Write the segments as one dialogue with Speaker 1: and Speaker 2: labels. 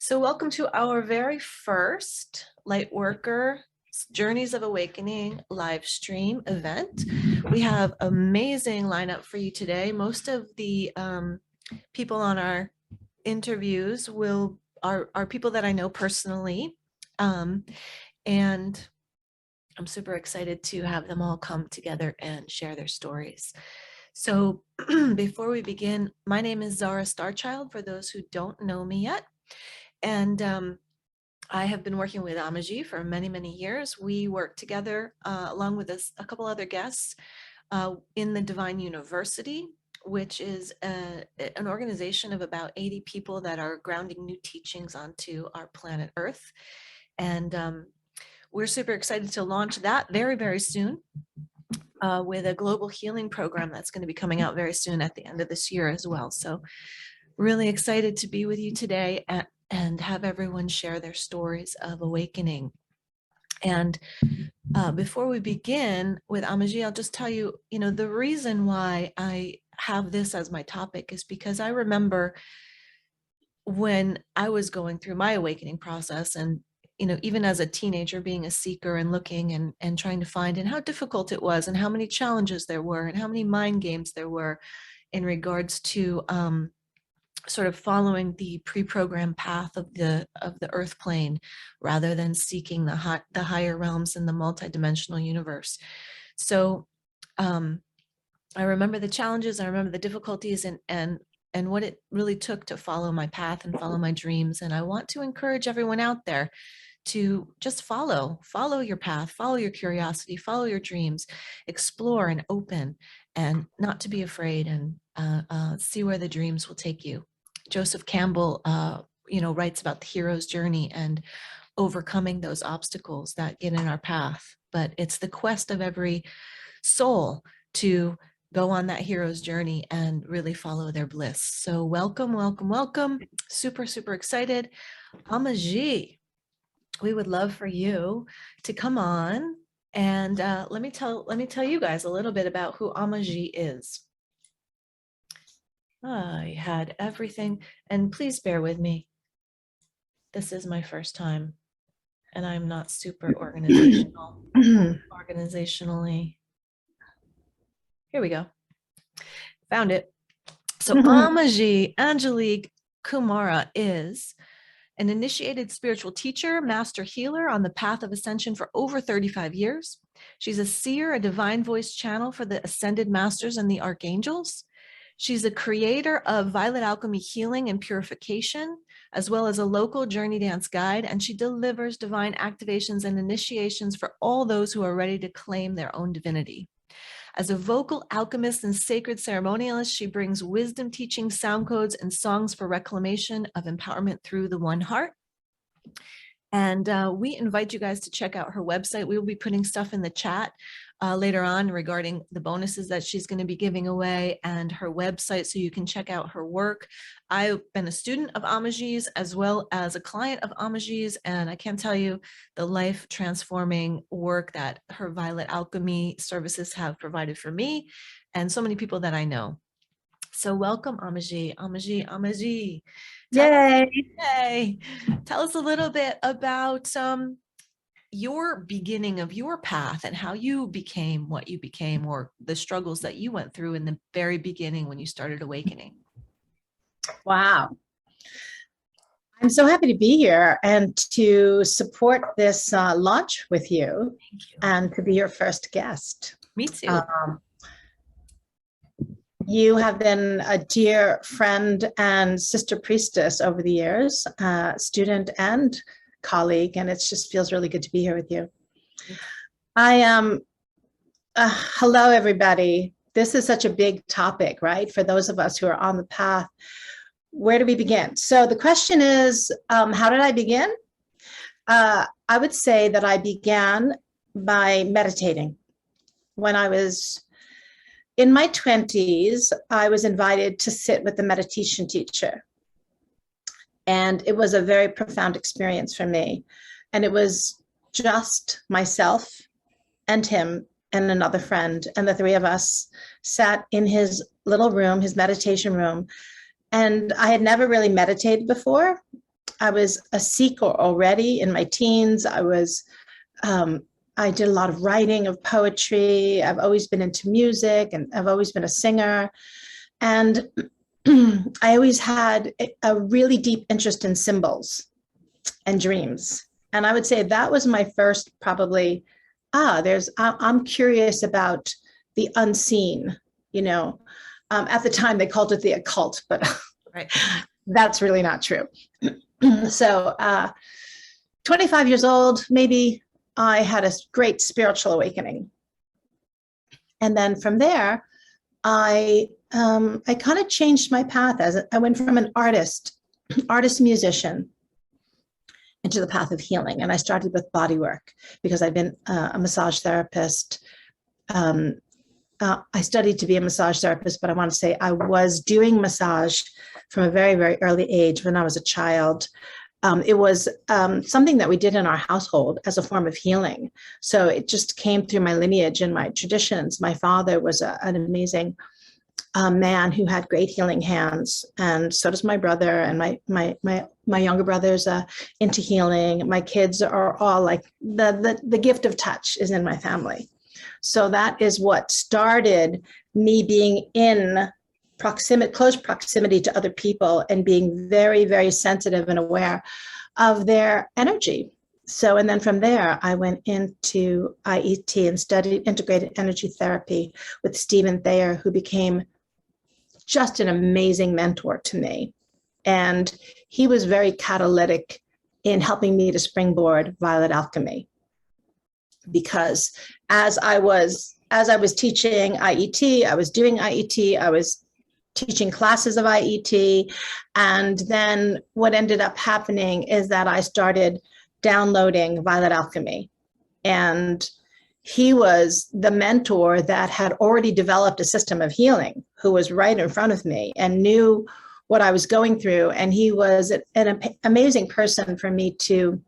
Speaker 1: So welcome to our very first Lightworker Journeys of Awakening live stream event. We have amazing lineup for you today. Most of the people on our interviews are people that I know personally. And I'm super excited to have them all come together and share their stories. So before we begin, my name is Zara Starchild, for those who don't know me yet. And I have been working with Amaji for many, many years. We work together along with a couple other guests in the Divine University, which is an organization of about 80 people that are grounding new teachings onto our planet Earth. And we're super excited to launch that very, very soon with a global healing program that's going to be coming out very soon at the end of this year as well. So really excited to be with you today and have everyone share their stories of awakening. And before we begin with Amaji, I'll just tell you, the reason why I have this as my topic is because I remember when I was going through my awakening process and, even as a teenager being a seeker and looking and trying to find, and how difficult it was and how many challenges there were and how many mind games there were in regards to sort of following the pre-programmed path of the earth plane rather than seeking the higher realms in the multidimensional universe. So I remember the challenges, I remember the difficulties and what it really took to follow my path and follow my dreams. And I want to encourage everyone out there to just follow your path, follow your curiosity, follow your dreams, explore and open, and not to be afraid, and see where the dreams will take you. Joseph Campbell, writes about the hero's journey and overcoming those obstacles that get in our path. But it's the quest of every soul to go on that hero's journey and really follow their bliss. So welcome, welcome, welcome. Super, super excited. Amaji, we would love for you to come on and let me tell you guys a little bit about who Amaji is. I had everything, and please bear with me. This is my first time, and I'm not super organizationally. Here we go. Found it. So Amaji Angelique Kumara is an initiated spiritual teacher, master healer on the path of ascension for over 35 years. She's a seer, a divine voice channel for the ascended masters and the archangels. She's a creator of Violet Alchemy Healing and Purification, as well as a local journey dance guide, and she delivers divine activations and initiations for all those who are ready to claim their own divinity. As a vocal alchemist and sacred ceremonialist, she brings wisdom teaching, sound codes, and songs for reclamation of empowerment through the one heart. And we invite you guys to check out her website. We will be putting stuff in the chat later on regarding the bonuses that she's going to be giving away and her website, so you can check out her work. I've been a student of Amaji's as well as a client of Amaji's, and I can tell you the life transforming work that her Violet Alchemy services have provided for me and so many people that I know. So welcome, Amaji. Amaji. Yay! Tell us a little bit about your beginning of your path and how you became what you became, or the struggles that you went through in the very beginning when you started awakening.
Speaker 2: Wow. I'm so happy to be here and to support this launch with you, and to be your first guest.
Speaker 1: Me too.
Speaker 2: You have been a dear friend and sister priestess over the years, student and colleague, and it just feels really good to be here with you. Hello, everybody. This is such a big topic, right? For those of us who are on the path, where do we begin? So the question is, how did I begin? I would say that I began by meditating. When I was in my 20s, I was invited to sit with a meditation teacher. And it was a very profound experience for me. And it was just myself and him and another friend. And the three of us sat in his little room, his meditation room. And I had never really meditated before. I was a seeker already in my teens. I did a lot of writing of poetry. I've always been into music and I've always been a singer. And I always had a really deep interest in symbols and dreams. And I would say that was my first probably, I'm curious about the unseen, you know. At the time they called it the occult, but
Speaker 1: Right.
Speaker 2: that's really not true. So 25 years old, maybe I had a great spiritual awakening. And then from there, I kind of changed my path as I went from an artist musician into the path of healing. And I started with body work because I've been a massage therapist. I studied to be a massage therapist, but I want to say I was doing massage from a very, very early age when I was a child. It was something that we did in our household as a form of healing. So it just came through my lineage and my traditions. My father was an amazing man who had great healing hands, and so does my brother, and my younger brother's into healing. My kids are all like the gift of touch is in my family. So that is what started me being in close proximity to other people and being very, very sensitive and aware of their energy. So, and then from there, I went into IET and studied integrated energy therapy with Stephen Thayer, who became just an amazing mentor to me. And he was very catalytic in helping me to springboard Violet Alchemy. Because as I was teaching IET, I was doing IET, I was teaching classes of IET. And then what ended up happening is that I started downloading Violet Alchemy. And he was the mentor that had already developed a system of healing, who was right in front of me and knew what I was going through. And he was an amazing person for me to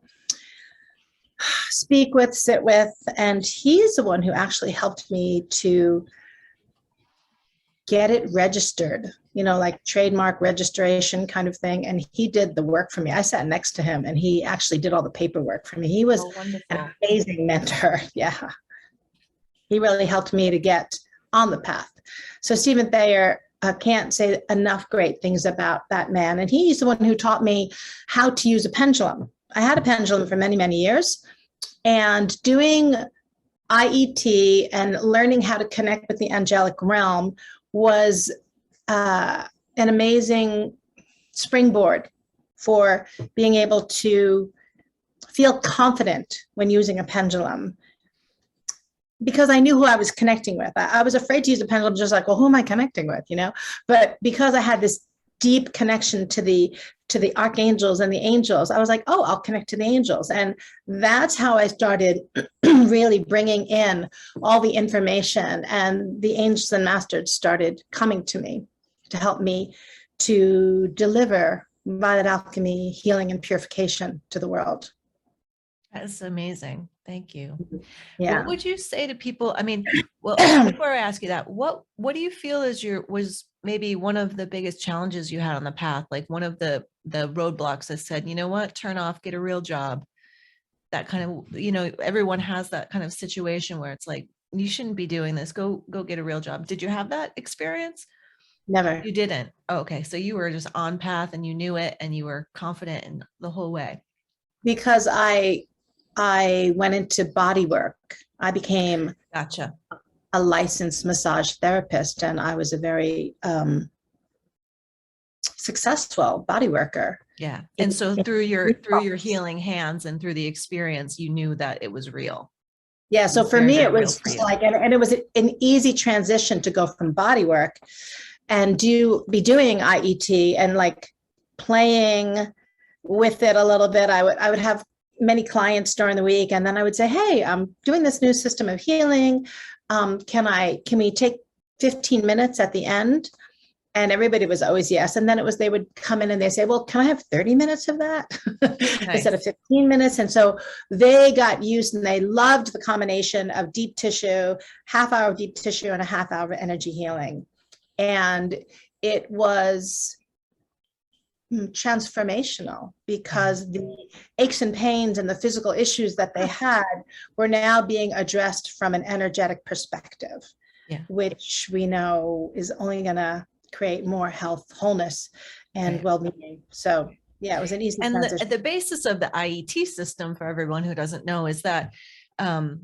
Speaker 2: speak with, sit with. And he's the one who actually helped me to get it registered, like trademark registration kind of thing. And he did the work for me. I sat next to him and he actually did all the paperwork for me. He was an amazing mentor. Yeah. He really helped me to get on the path. So Stephen Thayer, can't say enough great things about that man. And he's the one who taught me how to use a pendulum. I had a pendulum for many, many years. And doing IET and learning how to connect with the angelic realm was an amazing springboard for being able to feel confident when using a pendulum, because I knew who I was connecting with. I was afraid to use a pendulum, just like, well, who am I connecting with, But because I had this deep connection to the archangels and the angels, I was like, oh, I'll connect to the angels. And that's how I started really bringing in all the information, and the angels and masters started coming to me to help me to deliver Violet Alchemy, healing and purification to the world.
Speaker 1: That's amazing. Thank you.
Speaker 2: Yeah.
Speaker 1: What would you say to people? I mean, well, before I ask you that, what do you feel was maybe one of the biggest challenges you had on the path? Like one of the roadblocks that said, you know what, turn off, get a real job. That kind of, everyone has that kind of situation where it's like, you shouldn't be doing this. Go get a real job. Did you have that experience?
Speaker 2: Never.
Speaker 1: You didn't. Oh, okay. So you were just on path and you knew it and you were confident in the whole way.
Speaker 2: Because I went into body work. I became
Speaker 1: Gotcha.
Speaker 2: a licensed massage therapist, and I was a very successful body worker.
Speaker 1: Yeah. And so through your healing hands and through the experience, you knew that it was real.
Speaker 2: Yeah. So for me, it was like, and it was an easy transition to go from body work and be doing IET and like playing with it a little bit. I would have many clients during the week, and then I would say, hey, I'm doing this new system of healing. Can we take 15 minutes at the end? And everybody was always yes. And then they would come in and they say, well, can I have 30 minutes of that instead of 15 minutes? And so they got used and they loved the combination of deep tissue, half hour of deep tissue and a half hour of energy healing. And it was transformational, because the aches and pains and the physical issues that they had were now being addressed from an energetic perspective, which we know is only going to create more health, whole,ness, and well-being. So yeah, it was an easy transition.
Speaker 1: And the basis of the IET system, for everyone who doesn't know, is that a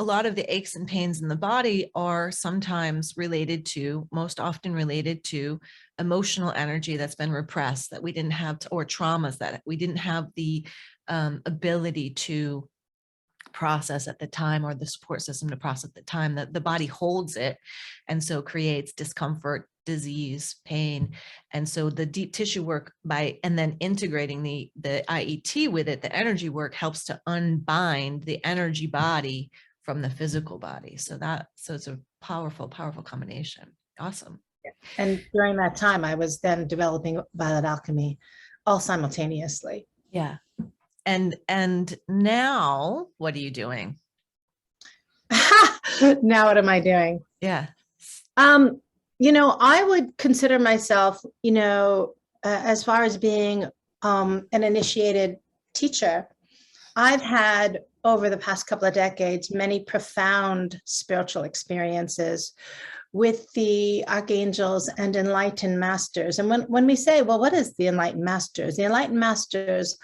Speaker 1: lot of the aches and pains in the body are sometimes most often related to emotional energy that's been repressed, that we didn't have, or traumas that we didn't have the ability to process at the time, or the support system to process at the time, that the body holds it, and so creates discomfort, disease, pain. And so the deep tissue work, and then integrating the IET with it, the energy work, helps to unbind the energy body from the physical body. So it's a powerful combination. Awesome.
Speaker 2: And during that time, I was then developing Violet Alchemy all simultaneously.
Speaker 1: Yeah. And now what are you doing?
Speaker 2: Now what am I doing?
Speaker 1: Yeah.
Speaker 2: I would consider myself, as far as being an initiated teacher, I've had over the past couple of decades many profound spiritual experiences with the archangels and enlightened masters. And when we say, well, what is the enlightened masters? The enlightened masters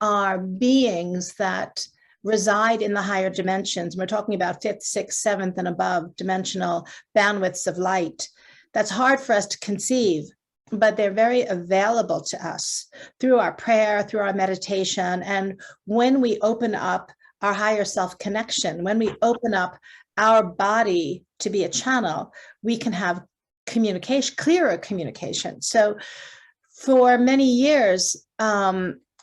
Speaker 2: are beings that reside in the higher dimensions. We're talking about 5th, 6th, 7th, and above dimensional bandwidths of light. That's hard for us to conceive, but they're very available to us through our prayer, through our meditation. And when we open up our higher self connection, when we open up our body to be a channel, we can have communication, clearer communication. So for many years,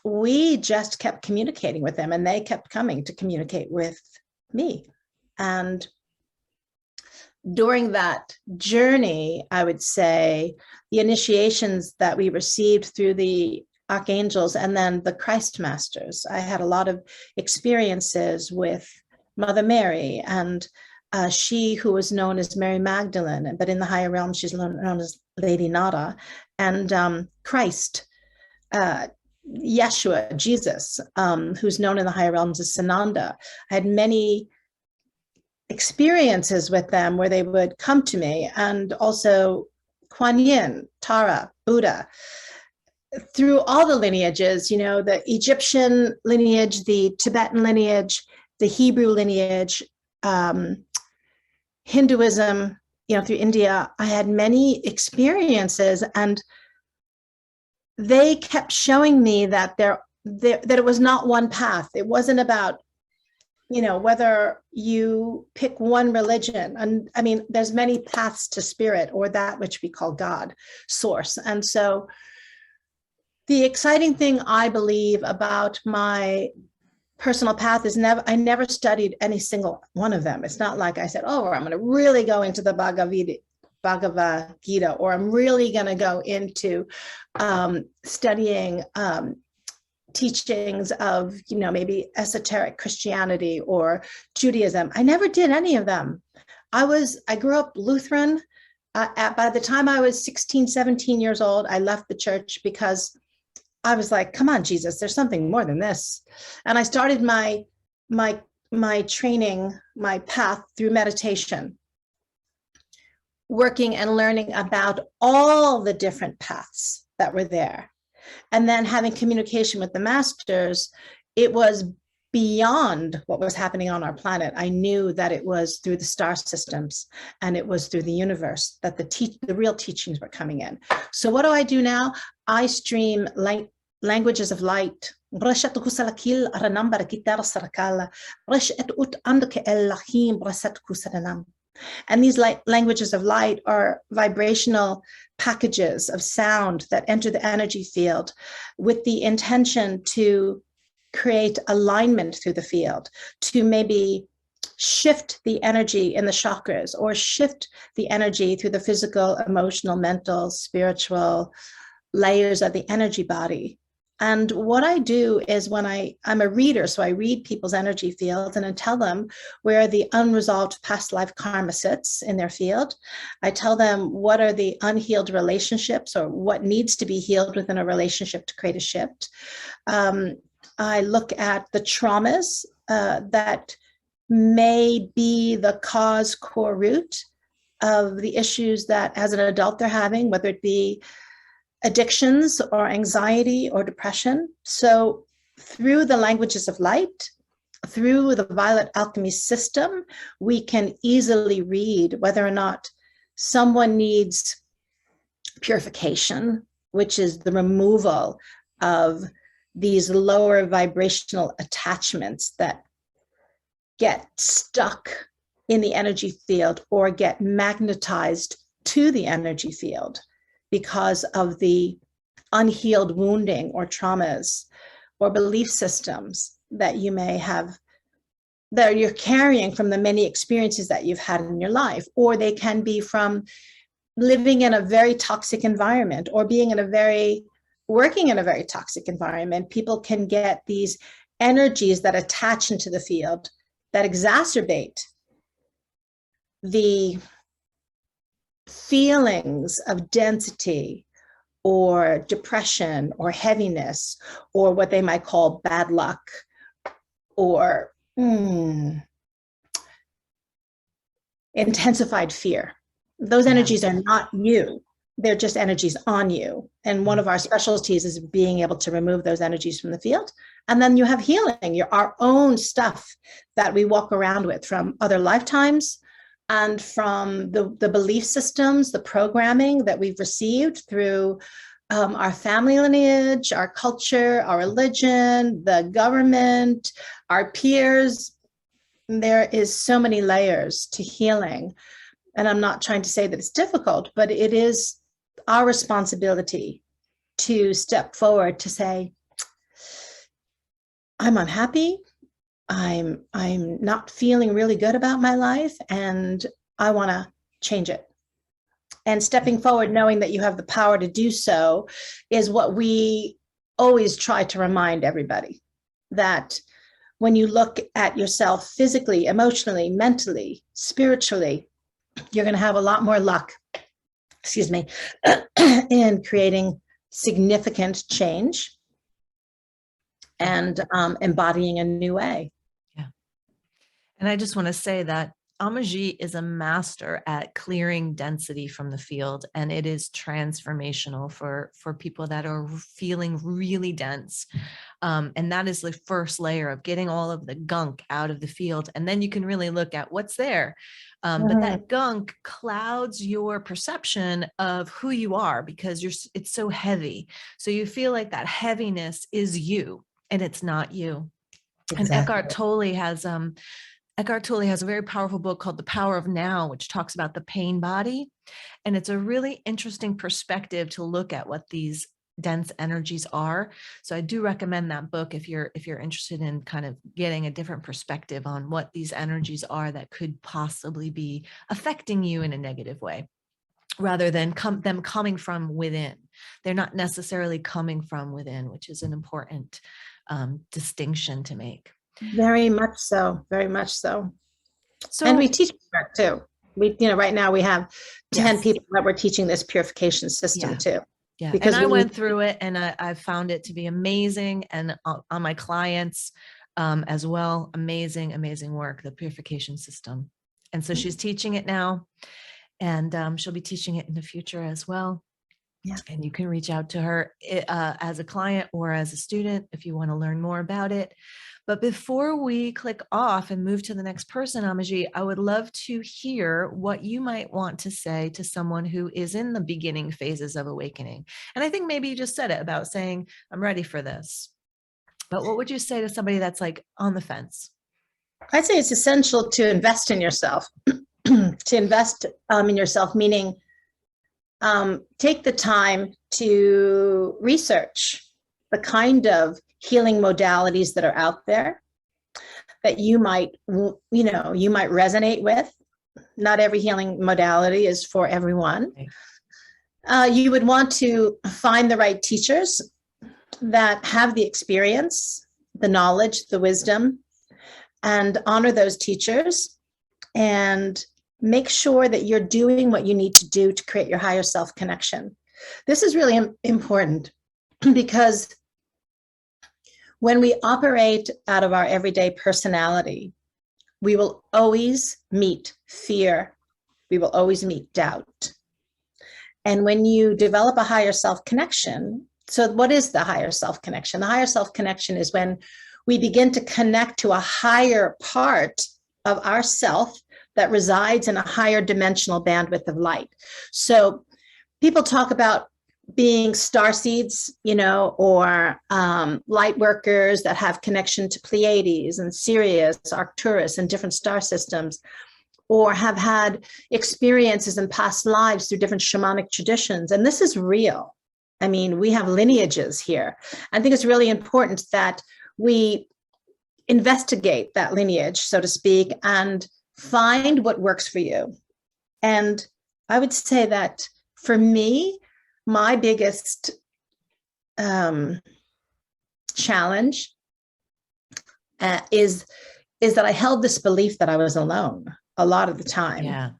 Speaker 2: we just kept communicating with them, and they kept coming to communicate with me. And during that journey, I would say the initiations that we received through the archangels and then the Christ masters, I had a lot of experiences with Mother Mary, and she who was known as Mary Magdalene, but in the higher realm, she's known as Lady Nada, and Christ, Yeshua, Jesus, who's known in the higher realms as Sananda. I had many experiences with them where they would come to me, and also Kuan Yin, Tara, Buddha, through all the lineages, the Egyptian lineage, the Tibetan lineage, the Hebrew lineage, Hinduism, through India. I had many experiences, and they kept showing me that that it was not one path. It wasn't about, whether you pick one religion. And I mean, there's many paths to spirit, or that which we call God, source. And so the exciting thing I believe about my personal path is I never studied any single one of them. It's not like I said, oh, I'm going to really go into the Bhagavad Gita, or I'm really going to go into studying teachings of, maybe esoteric Christianity or Judaism. I never did any of them. I grew up Lutheran. By the time I was 16, 17 years old, I left the church because I was like, come on, Jesus, there's something more than this. And I started my training, my path through meditation, working and learning about all the different paths that were there. And then having communication with the masters, it was beyond what was happening on our planet. I knew that it was through the star systems, and it was through the universe that the real teachings were coming in. So what do I do now? I stream languages of light. And these languages of light are vibrational packages of sound that enter the energy field with the intention to create alignment through the field, to maybe shift the energy in the chakras, or shift the energy through the physical, emotional, mental, spiritual layers of the energy body. And what I do is when I'm a reader, so I read people's energy fields and I tell them where the unresolved past life karma sits in their field. I tell them what are the unhealed relationships or what needs to be healed within a relationship to create a shift. I look at the traumas that may be the cause core root of the issues that as an adult they're having, whether it be addictions or anxiety or depression. So through the languages of light, through the violet alchemy system, we can easily read whether or not someone needs purification, which is the removal of these lower vibrational attachments that get stuck in the energy field or get magnetized to the energy field because of the unhealed wounding or traumas or belief systems that you may have, that you're carrying from the many experiences that you've had in your life, or they can be from living in a very toxic environment or working in a very toxic environment. People can get these energies that attach into the field that exacerbate the feelings of density or depression or heaviness or what they might call bad luck or intensified fear. Those energies are not you. They're just energies on you. And one of our specialties is being able to remove those energies from the field. And then you have healing, our own stuff that we walk around with from other lifetimes and from the belief systems, the programming that we've received through our family lineage, our culture, our religion, the government, our peers. There is so many layers to healing. And I'm not trying to say that it's difficult, but it is our responsibility to step forward to say, I'm unhappy. I'm not feeling really good about my life and I want to change it. And stepping forward, knowing that you have the power to do so, is what we always try to remind everybody, that when you look at yourself physically, emotionally, mentally, spiritually, you're going to have a lot more luck, in creating significant change and embodying a new way.
Speaker 1: Yeah. And I just want to say that Amaji is a master at clearing density from the field, and it is transformational for people that are feeling really dense. And that is the first layer of getting all of the gunk out of the field. And then you can really look at what's there. But that gunk clouds your perception of who you are because it's so heavy. So you feel like that heaviness is you, and it's not you. Exactly. And Eckhart Tolle has a very powerful book called The Power of Now, which talks about the pain body. And it's a really interesting perspective to look at what these dense energies are. So I do recommend that book if you're interested in kind of getting a different perspective on what these energies are that could possibly be affecting you in a negative way, rather than them coming from within. They're not necessarily coming from within, which is an important distinction to make.
Speaker 2: Very much so. Very much so.
Speaker 1: So,
Speaker 2: and we teach that too. Right now we have 10 people that we're teaching this purification system too.
Speaker 1: Yeah, because I went through it and I found it to be amazing, and on my clients as well, amazing work, the purification system. And so she's teaching it now, and she'll be teaching it in the future as well. Yeah. And you can reach out to her as a client or as a student if you want to learn more about it. But before we click off and move to the next person, Amaji, I would love to hear what you might want to say to someone who is in the beginning phases of awakening. And I think maybe you just said it about saying, I'm ready for this. But what would you say to somebody that's like on the fence?
Speaker 2: I'd say it's essential to invest in yourself, to invest in yourself, meaning take the time to research the kind of healing modalities that are out there that you might resonate with. Not every healing modality is for everyone. You would want to find the right teachers that have the experience, the knowledge, the wisdom, and honor those teachers and make sure that you're doing what you need to do to create your higher self connection. This is really important because when we operate out of our everyday personality, we will always meet fear. We will always meet doubt. And when you develop a higher self connection, so what is the higher self connection? The higher self connection is when we begin to connect to a higher part of ourself that resides in a higher dimensional bandwidth of light. So people talk about being star seeds, or light workers that have connection to Pleiades and Sirius, Arcturus, and different star systems, or have had experiences in past lives through different shamanic traditions. And this is real. I mean, we have lineages here. I think it's really important that we investigate that lineage, so to speak, and find what works for you. And I would say that for me, my biggest challenge is that I held this belief that I was alone a lot of the time.
Speaker 1: Yeah.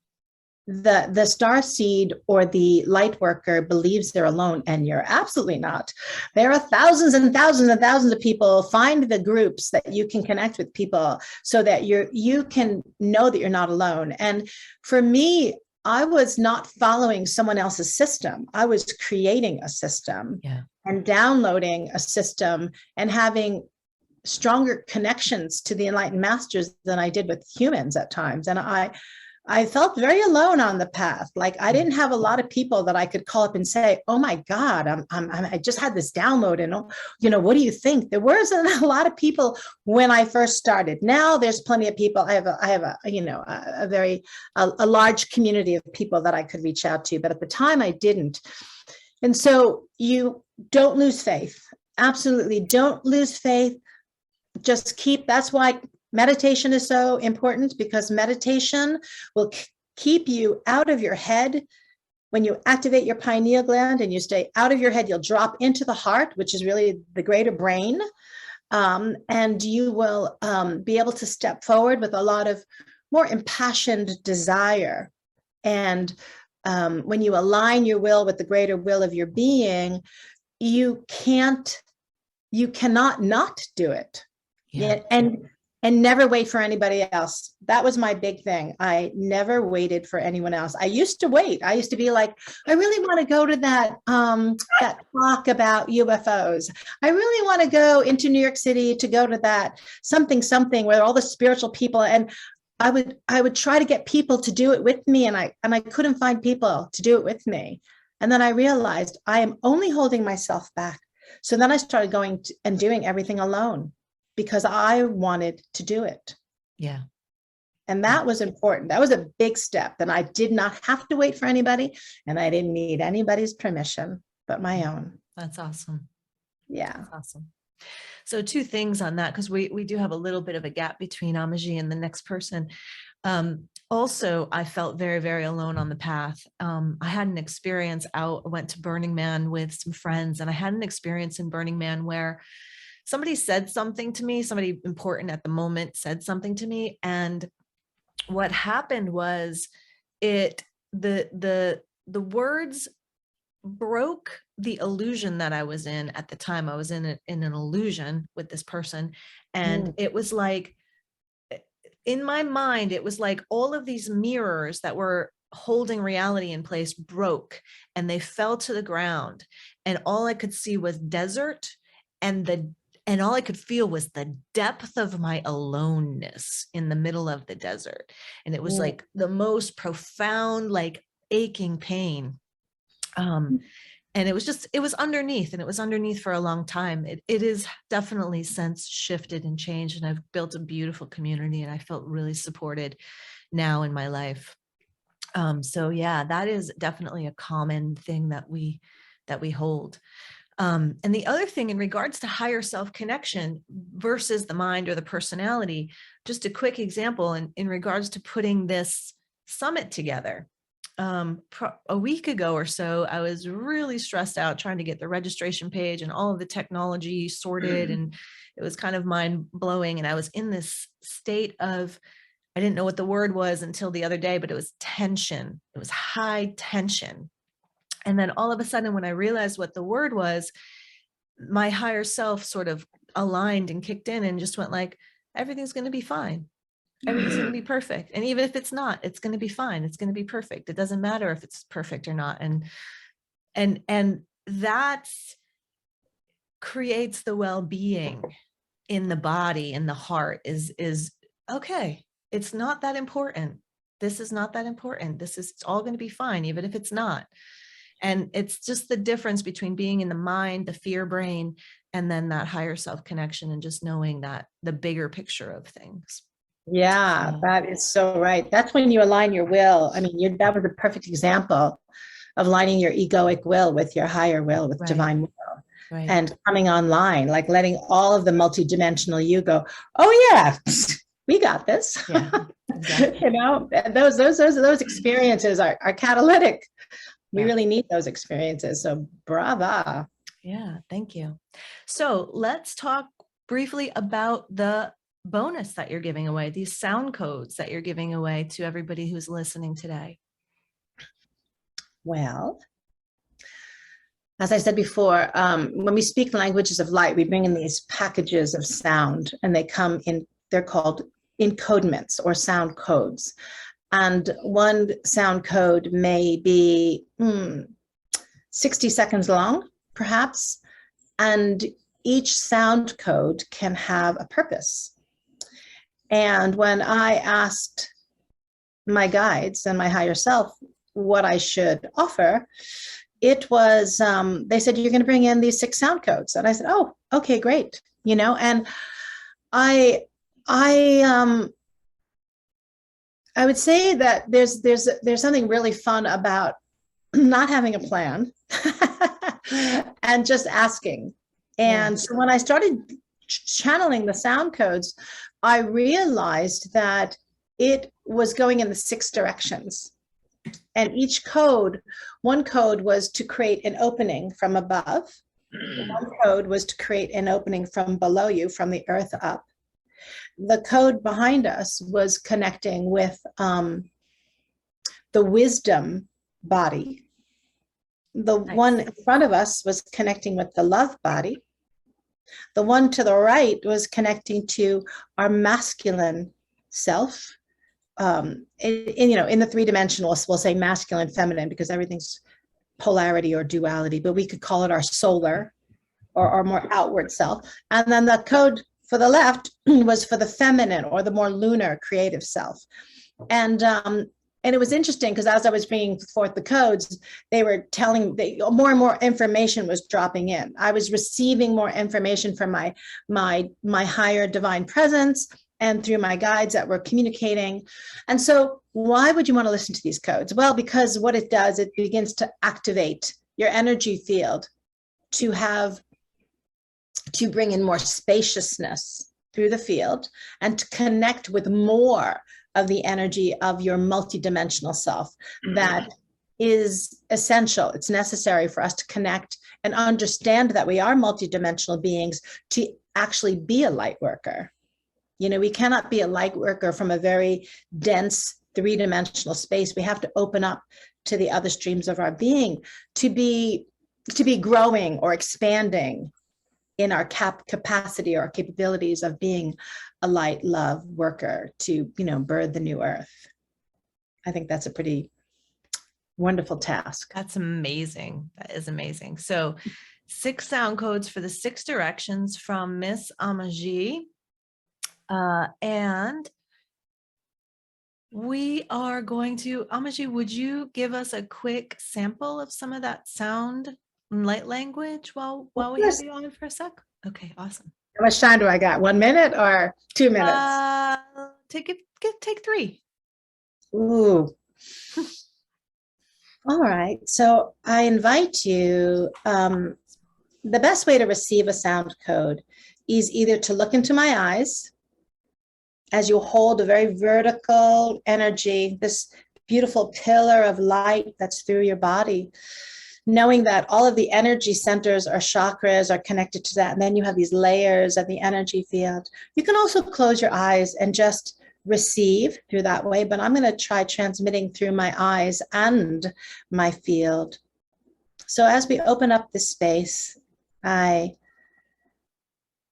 Speaker 2: The star seed or the light worker believes they're alone, and you're absolutely not. There are thousands and thousands and thousands of people. Find the groups that you can connect with people so that you can know that you're not alone. And for me, I was not following someone else's system. I was creating a system and downloading a system and having stronger connections to the enlightened masters than I did with humans at times. And I felt very alone on the path. Like I didn't have a lot of people that I could call up and say, "Oh my God, I just had this download, and what do you think?" There wasn't a lot of people when I first started. Now there's plenty of people. I have a very large community of people that I could reach out to, but at the time I didn't. And so you don't lose faith. Absolutely, don't lose faith. Just that's why meditation is so important, because meditation will keep you out of your head. When you activate your pineal gland and you stay out of your head, you'll drop into the heart, which is really the greater brain. And you will be able to step forward with a lot of more impassioned desire. And when you align your will with the greater will of your being, you cannot not do it. Yeah. And never wait for anybody else. That was my big thing. I never waited for anyone else. I used to wait. I used to be like, I really want to go to that talk about UFOs. I really want to go into New York City to go to that something where all the spiritual people, and I would try to get people to do it with me, and I couldn't find people to do it with me. And then I realized I am only holding myself back. So then I started going and doing everything alone, because I wanted to do it.
Speaker 1: Yeah.
Speaker 2: And that was important. That was a big step. And I did not have to wait for anybody, and I didn't need anybody's permission but my own.
Speaker 1: That's awesome.
Speaker 2: Yeah.
Speaker 1: That's awesome. So 2 things on that, because we do have a little bit of a gap between Amaji and the next person. Also, I felt very, very alone on the path. I had an experience I went to Burning Man with some friends, and I had an experience in Burning Man where somebody said something to me, somebody important at the moment said something to me. And what happened was the words broke the illusion that I was in at the time. I was in an illusion with this person. And it was like, in my mind, it was like all of these mirrors that were holding reality in place broke, and they fell to the ground. And all I could see was desert, and all I could feel was the depth of my aloneness in the middle of the desert. And it was like the most profound, like aching pain. And it was underneath, and it was underneath for a long time. It is definitely since shifted and changed, and I've built a beautiful community, and I felt really supported now in my life. So yeah, that is definitely a common thing that we hold. And the other thing in regards to higher self-connection versus the mind or the personality, just a quick example in regards to putting this summit together. a week ago or so, I was really stressed out trying to get the registration page and all of the technology sorted. And it was kind of mind blowing. And I was in this state of, I didn't know what the word was until the other day, but it was tension. It was high tension. And then all of a sudden, when I realized what the word was, my higher self sort of aligned and kicked in and just went like, everything's going to be fine. Everything's going to be perfect. And even if it's not, it's going to be fine. It's going to be perfect. It doesn't matter if it's perfect or not. And that creates the well-being in the body and the heart is okay. It's not that important. This is not that important. It's all going to be fine, even if it's not. And it's just the difference between being in the mind, the fear brain, and then that higher self connection and just knowing that the bigger picture of things.
Speaker 2: Yeah, that is so right. That's when you align your will. I mean, that was a perfect example of aligning your egoic will with your higher will, with divine will, and coming online, like letting all of the multidimensional you go, oh yeah, we got this.
Speaker 1: Yeah, exactly.
Speaker 2: You know, those experiences are catalytic. We really need those experiences. So brava.
Speaker 1: Yeah, thank you. So let's talk briefly about the bonus that you're giving away, these sound codes that you're giving away to everybody who's listening today.
Speaker 2: Well, as I said before, when we speak languages of light, we bring in these packages of sound, and they come in, they're called encodements or sound codes. And one sound code may be 60 seconds long, perhaps, and each sound code can have a purpose. And when I asked my guides and my higher self what I should offer, it was, they said, you're going to bring in these 6 sound codes. And I said, oh, okay, great. You know, and I would say that there's something really fun about not having a plan and just asking. And so when I started channeling the sound codes, I realized that it was going in the 6 directions. And each code, one code was to create an opening from above. One code was to create an opening from below you, from the earth up. The code behind us was connecting with the wisdom body. The one in front of us was connecting with the love body. The one to the right was connecting to our masculine self. In the 3-dimensional, we'll say masculine, feminine, because everything's polarity or duality, but we could call it our solar or more outward self. And then the code for the left was for the feminine or the more lunar creative self. And it was interesting because as I was bringing forth the codes, they were telling more and more information was dropping in. I was receiving more information from my higher divine presence and through my guides that were communicating. And so why would you want to listen to these codes? Well, because what it does, it begins to activate your energy field to bring in more spaciousness through the field and to connect with more of the energy of your multidimensional self. That is essential. It's necessary for us to connect and understand that we are multidimensional beings to actually be a light worker. You know, we cannot be a light worker from a very dense 3-dimensional space. We have to open up to the other streams of our being to be growing or expanding in our capacity or capabilities of being a light love worker to, birth the new earth. I think that's a pretty wonderful task.
Speaker 1: That's amazing. That is amazing. So 6 sound codes for the 6 directions from Miss Amaji. And we are going to, Amaji, would you give us a quick sample of some of that sound and light language while we have you on for a sec? Okay, awesome.
Speaker 2: How much time do I got? 1 minute or 2 minutes?
Speaker 1: Take 3.
Speaker 2: Ooh. All right. So I invite you, the best way to receive a sound code is either to look into my eyes as you hold a very vertical energy, this beautiful pillar of light that's through your body, knowing that all of the energy centers or chakras are connected to that. And then you have these layers of the energy field. You can also close your eyes and just receive through that way, but I'm going to try transmitting through my eyes and my field. So as we open up this space, I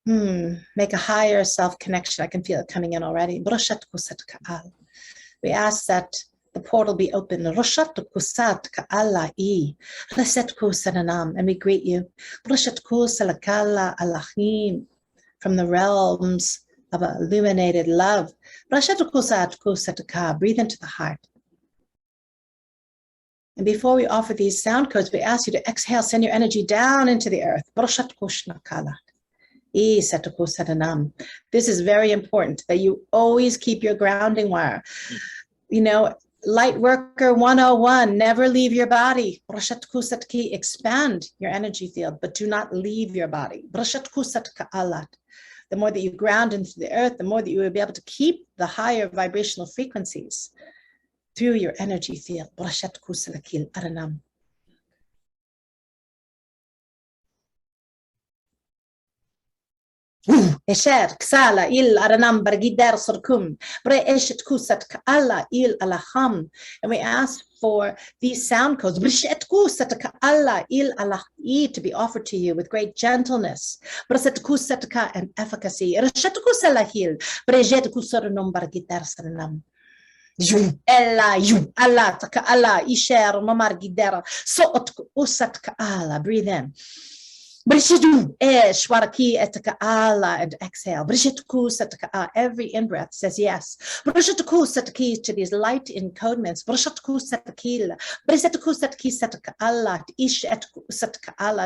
Speaker 2: make a higher self connection. I can feel it coming in already. We ask that the portal be open. And we greet you from the realms of illuminated love. Breathe into the heart. And before we offer these sound codes, we ask you to exhale, send your energy down into the earth. This is very important that you always keep your grounding wire. You know, light worker 101, never leave your body. Expand your energy field, but do not leave your body. The more that you ground into the earth, the more that you will be able to keep the higher vibrational frequencies through your energy field. Esher ksala il aranam bargider surkum bre eshet kusat kala il alaham, and we ask for these sound codes brishet kusat kala il alahi to be offered to you with great gentleness, braset kusat ka and efficacy, reshet kusalahil brejet kusaranum bargider saranam. You ella you Allah taka Allah isher mamar gidera so usat ka Allah. Breathe in. And exhale. Every in-breath says yes to these light encodements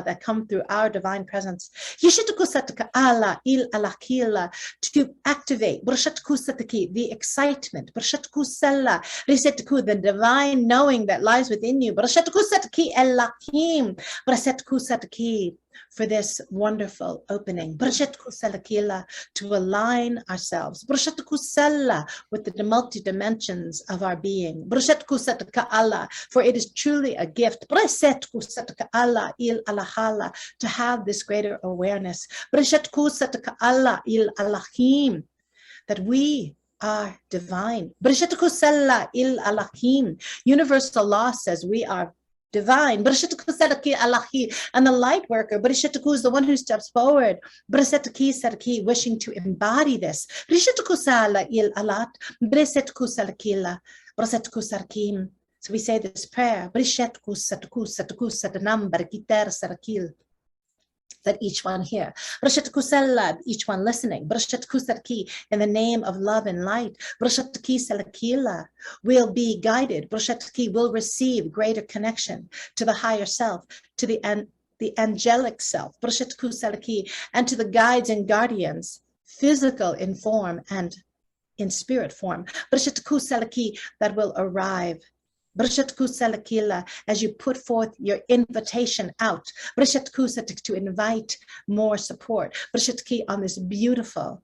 Speaker 2: that come through our divine presence, to activate the excitement, the divine knowing that lies within you, for this wonderful opening, to align ourselves with the multi-dimensions of our being. For it is truly a gift to have this greater awareness that we are divine. Universal law says we are divine. And the light worker is the one who steps forward, wishing to embody this. So we say this prayer, that each one here, each one listening, in the name of love and light, will be guided, will receive greater connection to the higher self, to the angelic self, and to the guides and guardians, physical in form and in spirit form, that will arrive as you put forth your invitation out, to invite more support on this beautiful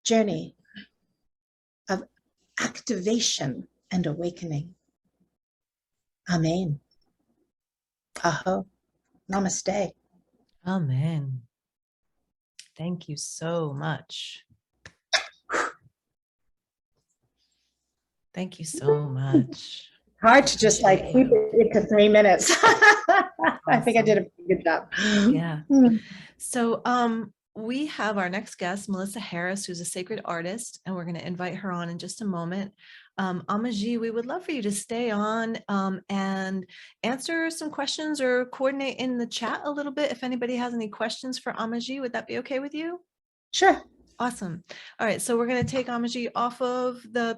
Speaker 2: journey of activation and awakening. Amen. Aho. Namaste.
Speaker 1: Amen. Thank you so much. Thank you so much.
Speaker 2: Hard to just like keep it into 3 minutes. I think I did a pretty good job.
Speaker 1: Yeah. So we have our next guest, Melissa Harris, who's a sacred artist, and we're going to invite her on in just a moment. Amaji, we would love for you to stay on and answer some questions or coordinate in the chat a little bit. If anybody has any questions for Amaji, would that be okay with you?
Speaker 2: Sure.
Speaker 1: Awesome. All right. So we're going to take Amaji off of the